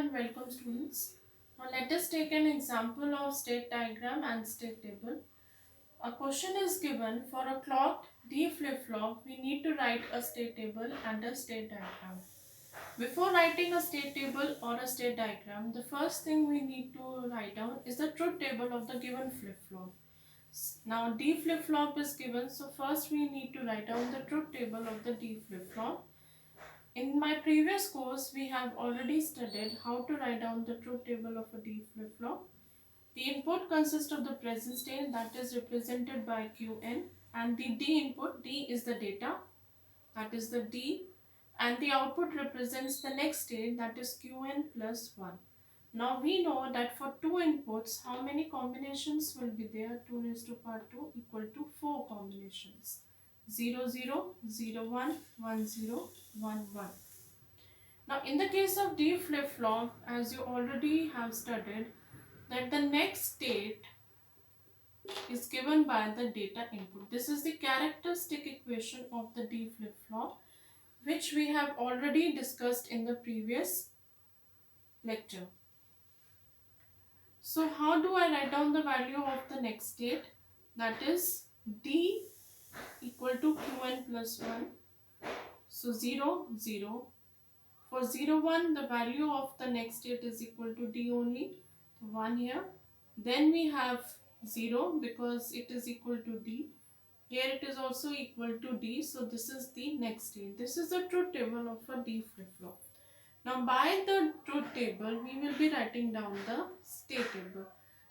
and welcome students. Now let us take an example of state diagram and state table. A question is given for a clocked D flip-flop. We need to write a state table and a state diagram. Before writing a state table or a state diagram, the first thing we need to write down is the truth table of the given flip-flop. Now D flip-flop is given, so first we need to write down the truth table of the D flip-flop. In my previous course, we have already studied how to write down the truth table of a D flip-flop. The input consists of the present state that is represented by Qn, and the D input, D is the data, that is the D, and the output represents the next state, that is Qn plus 1. Now we know that for two inputs, how many combinations will be there? 2 raised to power 2 equal to 4 combinations. 0, 0, 0, 1, 1, 0, 1, 1. Now in the case of D flip-flop, as you already have studied, that the next state is given by the data input. This is the characteristic equation of the D flip-flop, which we have already discussed in the previous lecture. So how do I write down the value of the next state? That is D equal to Qn plus 1. So 0, 0. For 0, 1, the value of the next state is equal to D only, 1 here. Then we have 0 because it is equal to D. Here it is also equal to D, so this is the next state. This is the truth table of a D flip-flop. Now by the truth table, we will be writing down the state table.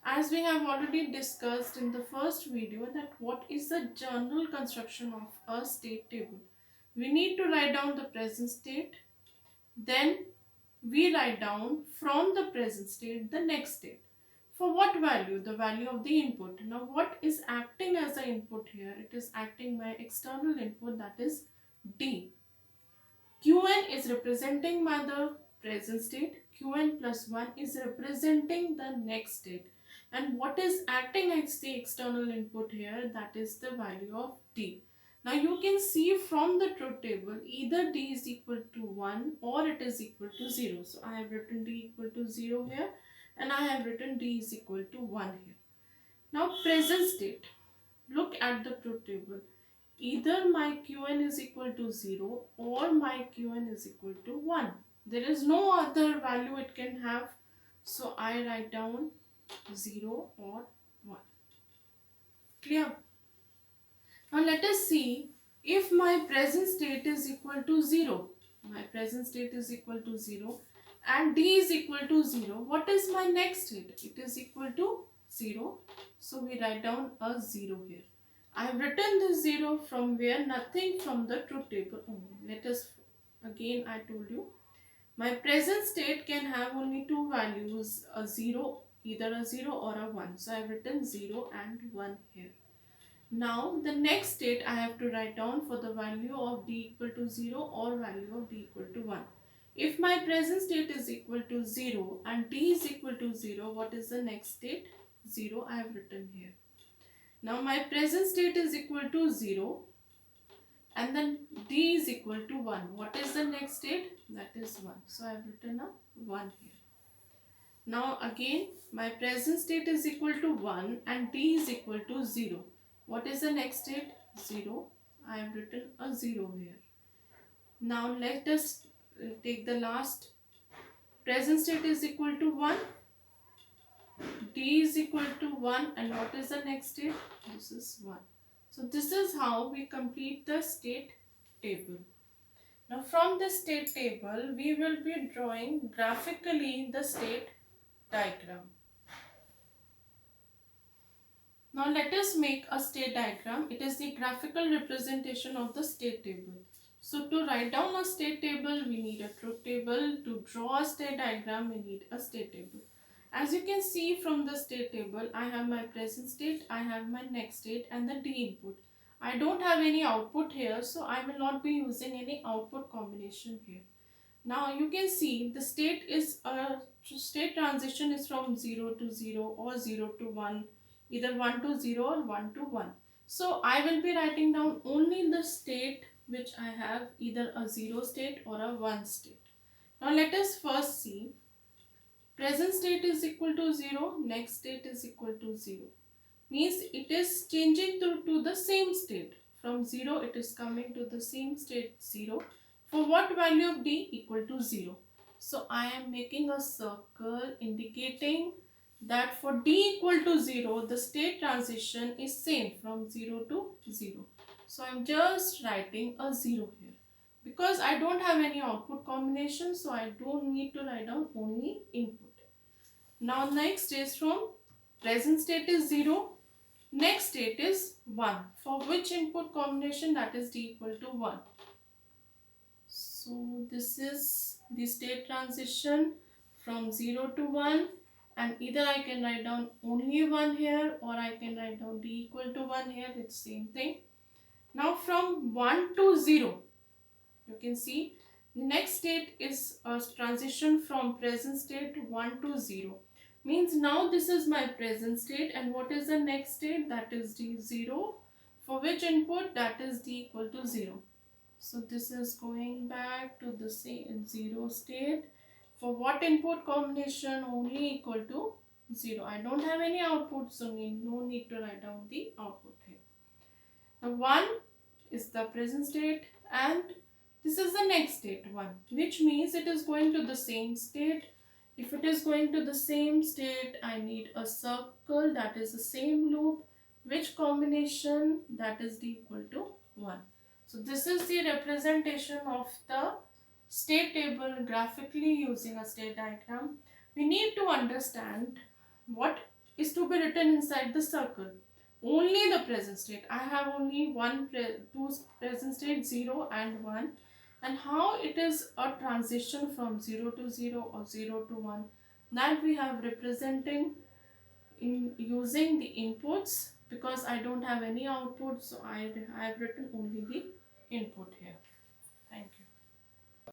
As we have already discussed in the first video, that what is the general construction of a state table. We need to write down the present state, then we write down from the present state the next state. For what value? The value of the input. Now what is acting as the input here? It is acting by external input, that is D. Qn is representing by the present state. Qn plus 1 is representing the next state. And what is acting as the external input here? That is the value of D. Now you can see from the truth table, either D is equal to 1 or it is equal to 0. So I have written D equal to 0 here and I have written D is equal to 1 here. Now present state, look at the truth table. Either my Qn is equal to 0 or my Qn is equal to 1. There is no other value it can have. So I write down 0 or 1. Clear? Now let us see if my present state is equal to 0. My present state is equal to 0 and D is equal to 0. What is my next state? It is equal to 0. So we write down a 0 here. I have written this 0 from where? Nothing, from the truth table only. Let us, again I told you, my present state can have only two values, a 0, either a 0 or a 1. So I have written 0 and 1 here. Now the next state I have to write down for the value of D equal to 0 or value of D equal to 1. If my present state is equal to 0 and D is equal to 0, what is the next state? 0 I have written here. Now my present state is equal to 0 and then D is equal to 1. What is the next state? That is 1. So I have written a 1 here. Now again my present state is equal to 1 and D is equal to 0. What is the next state? 0. I have written a 0 here. Now let us take the last. Present state is equal to 1. D is equal to 1 and what is the next state? This is 1. So this is how we complete the state table. Now from the state table, we will be drawing graphically the state diagram. Now let us make a state diagram. It is the graphical representation of the state table. So to write down a state table, we need a truth table. To draw a state diagram, we need a state table. As you can see from the state table, I have my present state, I have my next state and the D input. I don't have any output here, so I will not be using any output combination here. Now you can see the state is a state transition is from 0 to 0 or 0 to 1. Either 1 to 0 or 1 to 1. So I will be writing down only the state which I have, either a 0 state or a 1 state. Now let us first see present state is equal to 0, next state is equal to 0. Means it is changing to the same state. From 0 it is coming to the same state 0. For what value of d? Equal to 0. So I am making a circle indicating that for d equal to 0, the state transition is same from 0 to 0. So I am just writing a 0 here. Because I don't have any output combination, so I don't need to write down only input. Now next is from present state is 0. Next state is 1. For which input combination? That is d equal to 1. So this is the state transition from 0 to 1, and either I can write down only 1 here or I can write down d equal to 1 here. It's same thing. Now from 1 to 0, you can see the next state is a transition from present state 1 to 0. Means now this is my present state, and what is the next state? That is d0. For which input? That is d equal to 0. So this is going back to the same 0 state. For what input combination? Only equal to 0. I don't have any output, so no need to write down the output here. Now 1 is the present state and this is the next state 1, which means it is going to the same state. If it is going to the same state, I need a circle, that is the same loop. Which combination? That is d equal to 1. So this is the representation of the state table graphically using a state diagram. We need to understand what is to be written inside the circle. Only the present state. I have only two present state, 0 and 1. And how it is a transition from 0 to 0 or 0 to 1, that we have representing in using the inputs, because I don't have any output, so I have written only the input here.